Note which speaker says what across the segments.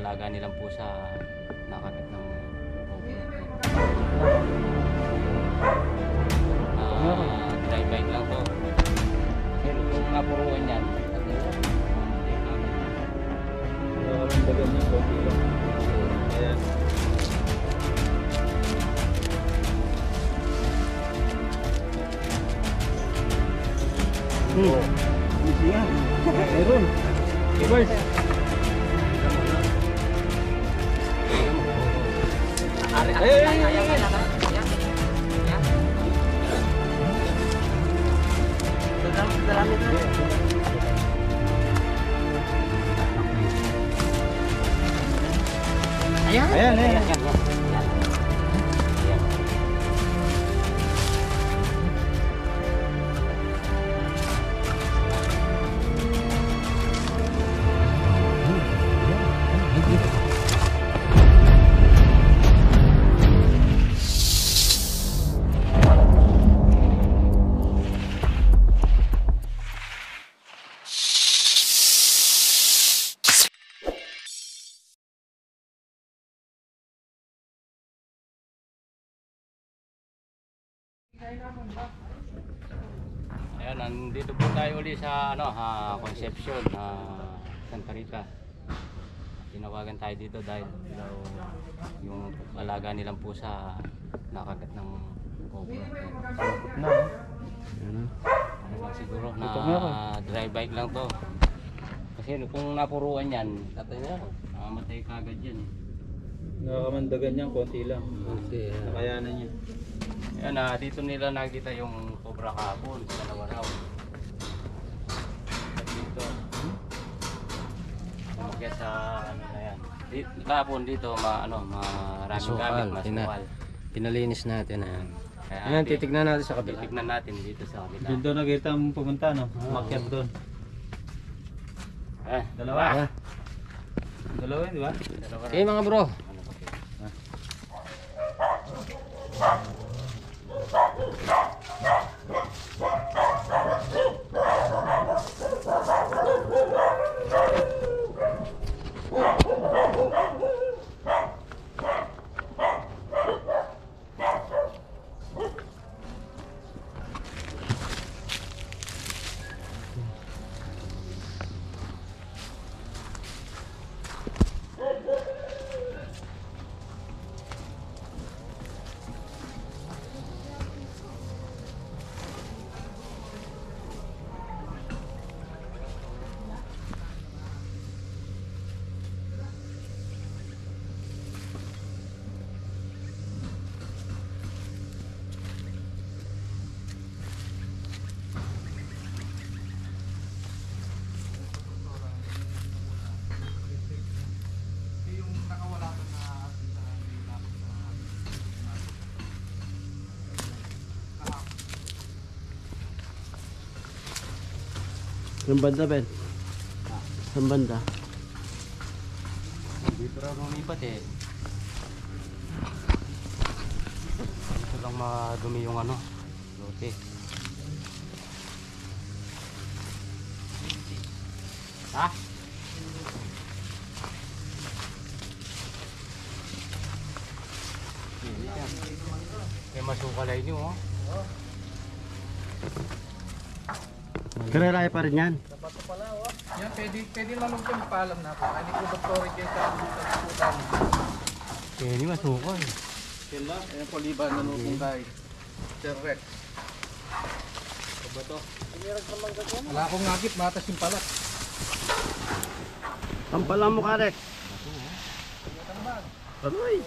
Speaker 1: alaga nilang pusa nakagat ng drive-bike lang to. Pero kung napuruan yan,
Speaker 2: Dagan niya, konti lang. Ayan. Easy nga. Meron. Kibers. Ayan.
Speaker 1: Ayan, nandito po tayo uli sa Concepcion, Santa Rita. Tinawagan tayo dito dahil yung alaga nilang pusa nakagat ng cobra.
Speaker 2: Na.
Speaker 1: Ano lang siguro na drive-bike lang to. Kasi kung napuruan yan, matay kagad yan.
Speaker 2: Nakakamandagan niya, konti lang. Nakayanan niya.
Speaker 1: Ayan, dito nila nakita yung cobra kahapon sa dalawa raw. At dito, umakyat sa na yan. Kahapon dito, maraming gamit, masukal.
Speaker 3: Pinalinis natin.
Speaker 1: Kaya
Speaker 3: Ayan, titignan natin sa kabila.
Speaker 1: titignan natin dito sa kabila.
Speaker 2: Doon daw nakita mong pumunta, no? Umakyat doon. Dalawa. Dalawa yun, di ba?
Speaker 1: Dalawa raw.
Speaker 3: Okay mga bro. Yung banda, Ben? Yung banda?
Speaker 1: Dito raw lumipat eh. Dito lang madumi yung lote. Ha? Kaya masukalay nyo, oh.
Speaker 3: Karelaya pa rin yan.
Speaker 4: Yan, pwede lalong kayo magpaalam na po. Hindi po doktorin kayo sa putan.
Speaker 1: Kaya hindi masukal.
Speaker 4: Yan lang, ayan po liban na nung kay Sir Rex.
Speaker 1: Ba to?
Speaker 4: Wala akong ngagit, matas yung palat.
Speaker 3: Pampala mo ka, Rex. Aroy.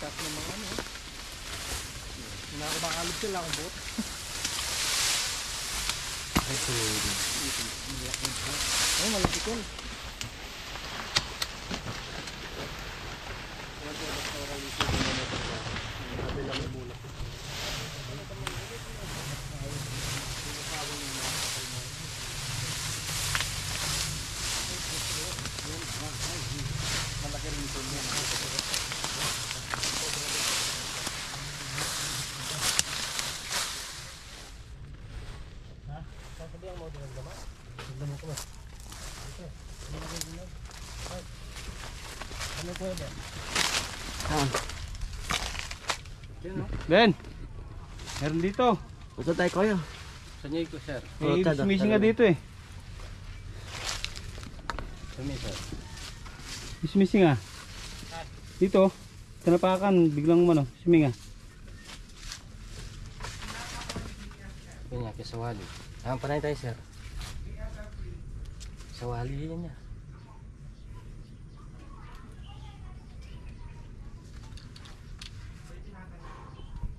Speaker 4: Tapos ng mga hindi na ako makalip sila akong boat. Ay, malapit yun.
Speaker 3: Saan?
Speaker 2: Ben! Meron dito.
Speaker 3: Gusto tayo kuya.
Speaker 1: Sanyay ko, sir.
Speaker 2: May
Speaker 3: Tada,
Speaker 2: missing nga
Speaker 3: talaga.
Speaker 2: dito eh.
Speaker 1: Sanyay, sir.
Speaker 2: Missing ah. Dito. Tanapakan. Biglang ano. Missing ah.
Speaker 3: Yun nga, kisawali. Panay tayo sir. Sawali yan niya.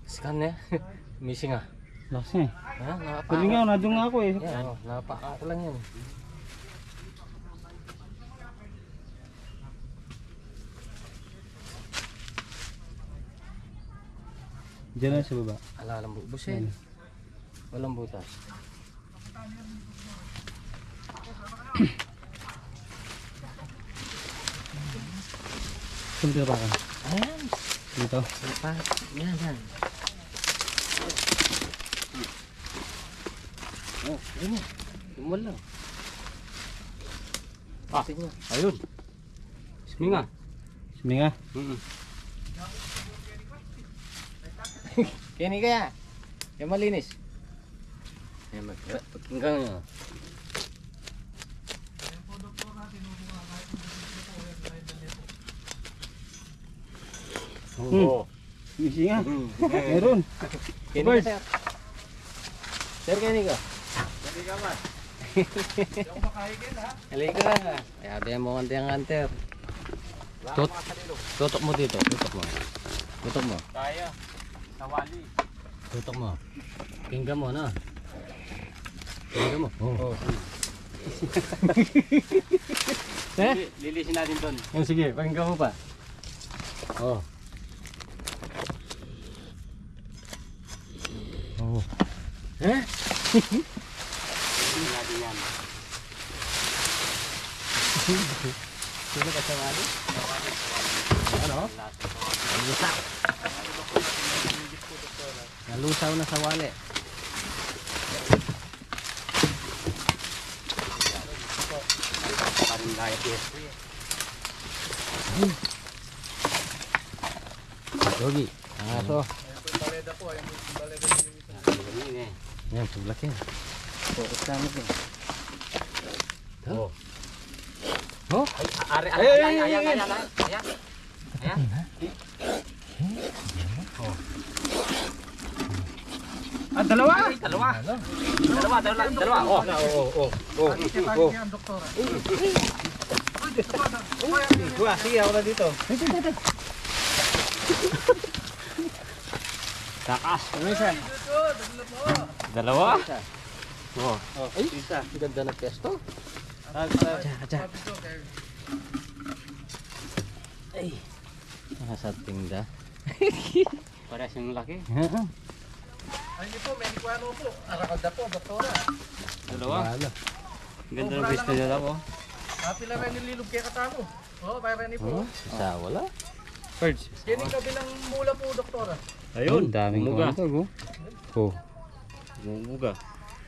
Speaker 3: Scan niya. Missing ah.
Speaker 2: Lakas nga eh.
Speaker 3: Ha? Napaka.
Speaker 2: Pwede nga. Nadung nga ako eh.
Speaker 3: Yan, napaka ko lang yan.
Speaker 2: Diyan lang sa baba.
Speaker 3: Alalang busin. Walang butas.
Speaker 2: Saan tinapakan?
Speaker 3: Ayan.
Speaker 2: Dito.
Speaker 3: Lipat. Yan, yan. Oh, yun yan. Tumol lang.
Speaker 1: Ah,
Speaker 3: Tingnan.
Speaker 1: ayun. Sminga.
Speaker 2: Missing ah.
Speaker 3: Kini kaya. Yung malinis. Ayan, hanggang nyo.
Speaker 1: Oo.
Speaker 2: Missing ah. Meron.
Speaker 3: Kini
Speaker 2: Bird.
Speaker 3: ka sir. Sir, kini ka.
Speaker 4: Hindi ka man. Hindi ako makaigil ha.
Speaker 3: Halika ka. Ayabi mo kanti ang hunter. Tutok mo dito. Tutok mo. Tutok mo.
Speaker 1: Kaya. Sawali.
Speaker 3: Tutok mo. Pinggan mo na. Pinggan mo. Oh.
Speaker 1: Lilisin natin doon.
Speaker 3: Yan, sige. Pinggan mo pa. Oh. Oh. Eh?
Speaker 1: Lilisin natin yan.
Speaker 3: Sino ka sa wali? Ano? Nalusaw. Nalusaw na sa wali.
Speaker 1: Parin diet yes.
Speaker 3: Dogi. Ang aso.
Speaker 4: Yung baleda po. Yung baleda
Speaker 1: Ganyan eh.
Speaker 3: Yan, sublak yan. Focus namin yan.
Speaker 1: Oh.
Speaker 3: Oh?
Speaker 1: Ari,
Speaker 2: Ay, ay, ay,
Speaker 1: ayan,
Speaker 2: ay.
Speaker 1: ayan, ayan. Ayan.
Speaker 2: Ah, dalawa!
Speaker 1: Dalawa. Dalawa. Oh.
Speaker 4: ang doktora.
Speaker 2: Kuha, sige ako na dito.
Speaker 1: Takas.
Speaker 3: Ano isa?
Speaker 1: Dalawa. Oh.
Speaker 2: Oh, isa.
Speaker 3: Ang ganda ng pesto. Acha. Ay. Nasa tinda.
Speaker 1: Parehas yung laki.
Speaker 4: Ay, hindi po. Medikuano po. Arakalda po, doktora.
Speaker 1: Dalawa.
Speaker 3: Wala.
Speaker 1: Ganda ng pwesto nila po.
Speaker 4: Pila rin nililog kaya katamo. Oo, para rin po.
Speaker 3: Isa wala.
Speaker 2: Birds.
Speaker 4: Kini ka bilang mula po, doktora.
Speaker 2: Ayun, daming
Speaker 1: Muga.
Speaker 2: kuwanto. Oh.
Speaker 1: Muga.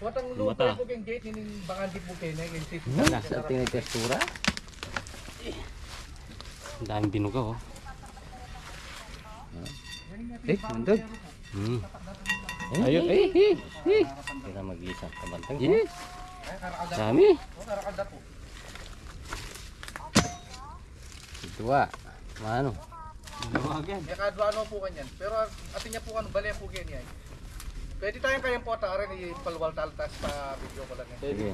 Speaker 4: Watang
Speaker 1: Mata.
Speaker 4: lupa po kyung gate, yung baka di po kayo na yung safety.
Speaker 3: Nasa tingin testura.
Speaker 1: Ang daming binuga oh.
Speaker 2: Eh, mandag.
Speaker 3: Ayun. Eh. Hindi na mag-isang kabantang. Eh. Dami.
Speaker 4: Oo, karakalda po.
Speaker 3: Dua. Mano?
Speaker 4: Kaya kadwano po kanyan. Pero atin niya po ano, bali po ganyan. Pwede tayong kayang po rin ipalwal taltas sa video ko lang yan.
Speaker 3: Sige.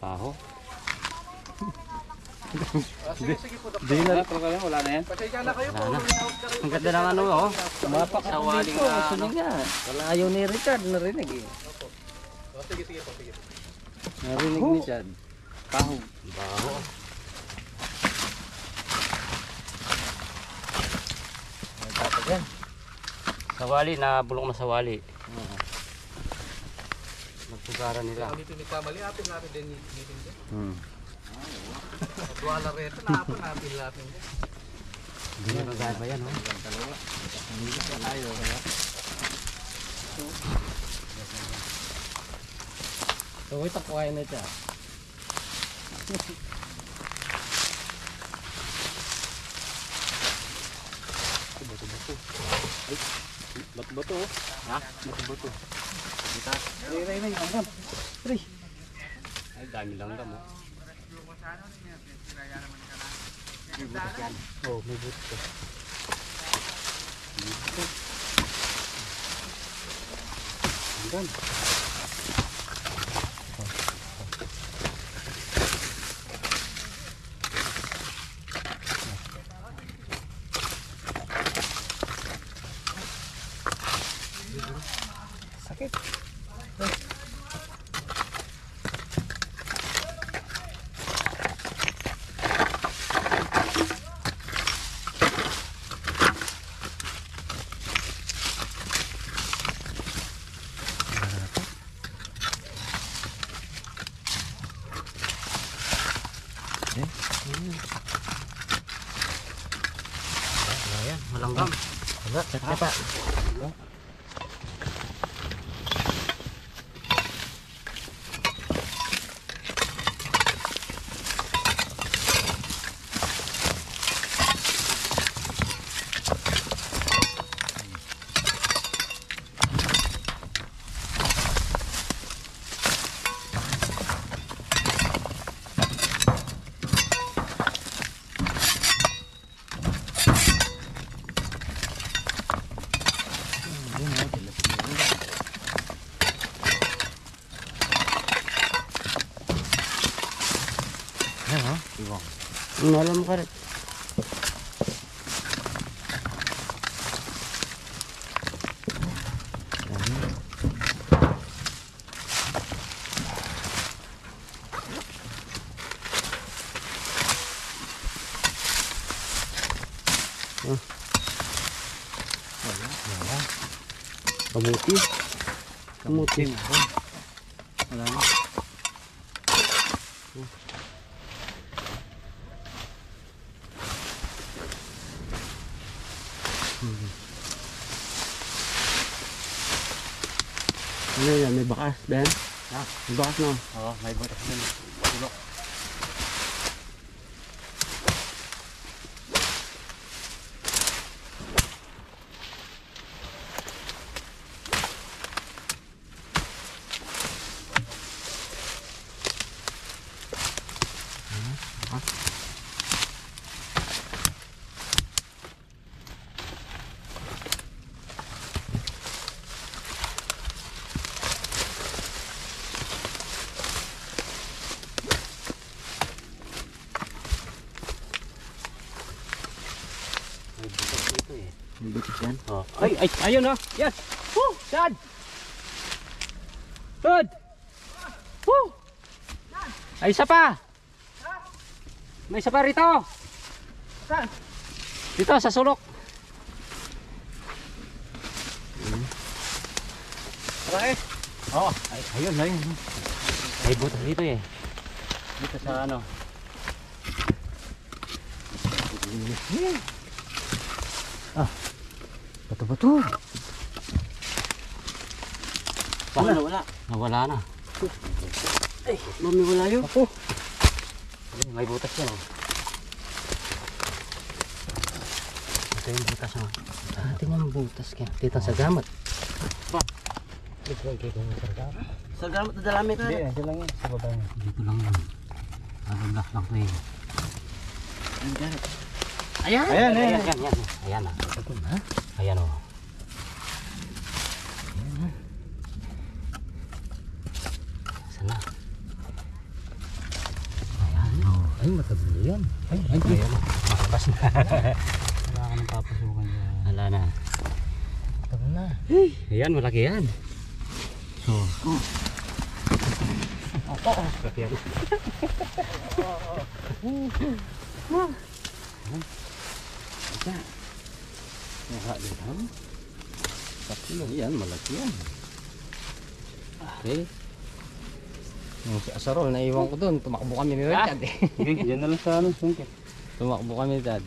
Speaker 1: Paho.
Speaker 4: Sige po, doktor.
Speaker 2: Hindi na, talaga lang, wala na yan.
Speaker 4: Pasensya na kayo po.
Speaker 1: Wala na.
Speaker 4: Rinawag na rin.
Speaker 1: Ang ganda ng ano oh.
Speaker 3: Tumapak
Speaker 1: Sa
Speaker 3: ako
Speaker 1: waling
Speaker 3: dito.
Speaker 1: na, ano?
Speaker 3: Sunog nga. Wala ayaw ni Richard. Narinig eh.
Speaker 4: Oh, sige po, sige.
Speaker 3: Narinig ni Chad.
Speaker 1: Paho. Baho.
Speaker 3: Tapos yan.
Speaker 1: Sawali na bulok na sawali. Nagpugara nila.
Speaker 4: Dito ni Kamali, apin natin din meeting din. Wala rin ito, naapin natin natin.
Speaker 1: Hindi na ba yan oh.
Speaker 3: Tuwit ako kaya na siya.
Speaker 2: Bato-bato oh.
Speaker 1: Ha?
Speaker 2: Bato-bato.
Speaker 4: Ay, hanggang.
Speaker 1: Ay, dami langgam oh.
Speaker 2: Oh, may buto ka.
Speaker 1: Hanggang.
Speaker 4: Sakit.
Speaker 1: Ayan, malanggam.
Speaker 3: Wala, sakit pa.
Speaker 1: Ayan oh, iwang.
Speaker 3: Malam ka rin. Kamuti. Kamuti.
Speaker 2: Wala na.
Speaker 3: Ano yan? May bakas, Ben?
Speaker 1: Ha?
Speaker 3: May bakas no?
Speaker 1: Oo, may butas din. Tulok. May butas dito eh.
Speaker 3: May bakas yan.
Speaker 1: Oh. Ay, ayun oh. Yes. Woo! Dad! Dad! Woo! Ay, isa pa! May isa pa rito!
Speaker 4: Saan?
Speaker 1: Dito, sa sulok.
Speaker 4: Marami.
Speaker 1: Oh, ay, ayun. May butas dito eh. Dito sa ano.
Speaker 3: Bato-bato.
Speaker 1: Wala. Nawala na.
Speaker 3: Mami, wala yun.
Speaker 1: Ako. May butas yan oh. Ito yung butas oh.
Speaker 3: Tingnan ang butas kaya. Dito sa gamot. Sa gamot na dalami ka.
Speaker 2: Hindi, nandiyan lang yan. Sa baba niya.
Speaker 1: Dito lang yun. Nagaglas lang ko eh.
Speaker 3: Ayan!
Speaker 2: Ayan,
Speaker 1: Ayan,
Speaker 2: ayan.
Speaker 1: ayan. Ayan ah. Ayan oh. Sana. Ayan oh.
Speaker 3: Ay, matablo yan.
Speaker 1: Ay, ayan oh. Makabas na.
Speaker 2: Wala ka nang papasukan dyan.
Speaker 1: Wala na.
Speaker 3: Matablo na.
Speaker 1: Ayan, malaki yan. So. Malaki yan. Tatlo. Ayan, malaki yan. Okay.
Speaker 3: Yung si Asarol, naiwan ko doon. Tumakbo kami ni Richard eh.
Speaker 2: Okay, dyan na lang sa ano, sungkit.
Speaker 3: Tumakbo kami, Dad.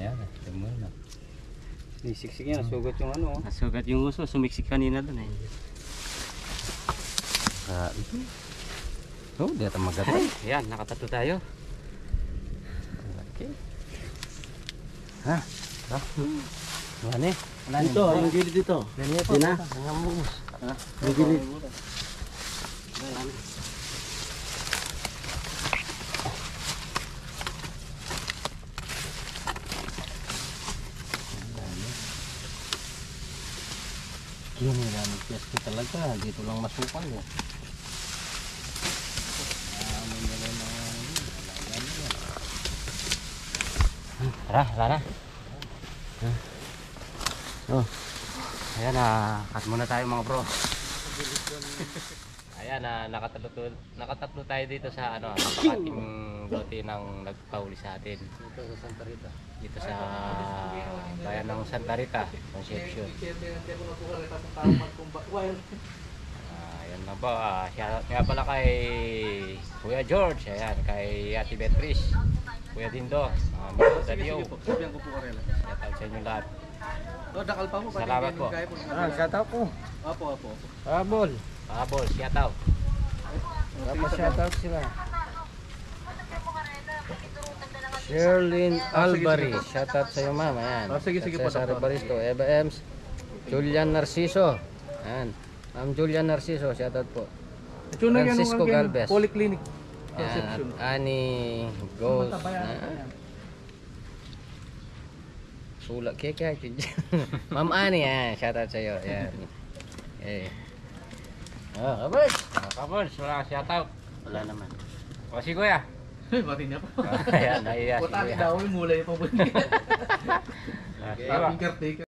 Speaker 2: Ayan, tumula na. Nisiksik yan, sugat yung ano.
Speaker 1: Nasugat yung uso, sumiksik kanina doon eh.
Speaker 3: Oh, di ata magatay.
Speaker 1: Ayan, nakatatlo tayo.
Speaker 3: Okay. Ha? Ha? Ano eh?
Speaker 2: Dito, yung gilid dito.
Speaker 3: Ganyan po na. Nangamus.
Speaker 2: Ha?
Speaker 3: Yung gilid. Kini lang magpiyasto talaga. Dito lang masukal eh.
Speaker 1: Tara, tara na. Oh. Ayan na, cut muna tayo mga bro. Ayan na, nakatatlo tayo dito sa ano, ating lote ng nagpahuli sa atin.
Speaker 3: Dito sa Santa Rita.
Speaker 1: Dito sa bayan ng Santa Rita, Concepcion. Ayan na ba, shoutout nga pala kay Kuya George, ayan, kay Ate Beatrice, Kuya Dindo, Mr. Dadio.
Speaker 4: Sabihan ko po karela.
Speaker 1: Shoutout sa inyo lahat.
Speaker 4: Dakal pa mo.
Speaker 1: Salamat po.
Speaker 3: Shoutout po.
Speaker 4: Apo.
Speaker 3: Abol.
Speaker 1: Pahabol, shoutout.
Speaker 3: Dapat shoutout sila. Sherlyn Alvari, shoutout sa iyo ma'am. Ayan.
Speaker 4: Sige po.
Speaker 3: Cesar Baristo, Eva Ems, Julian Narciso. Ayan. Ma'am Julian Narciso, shoutout po. Francisco Galvez.
Speaker 4: Polyclinic.
Speaker 3: Ayan. Ani Ghost. Sulak kaya Ma'am Ani, shoutout sa iyo. Ayan. Eh. Kabers.
Speaker 1: Kabers, wala kang shoutout.
Speaker 3: Wala naman.
Speaker 1: O si Kuya.
Speaker 4: Pati niya po.
Speaker 1: Ayan, nahiya si
Speaker 4: Putang
Speaker 1: Kuya.
Speaker 4: daw yung mulay pa po niya.
Speaker 1: Okay.
Speaker 4: Aming caretaker.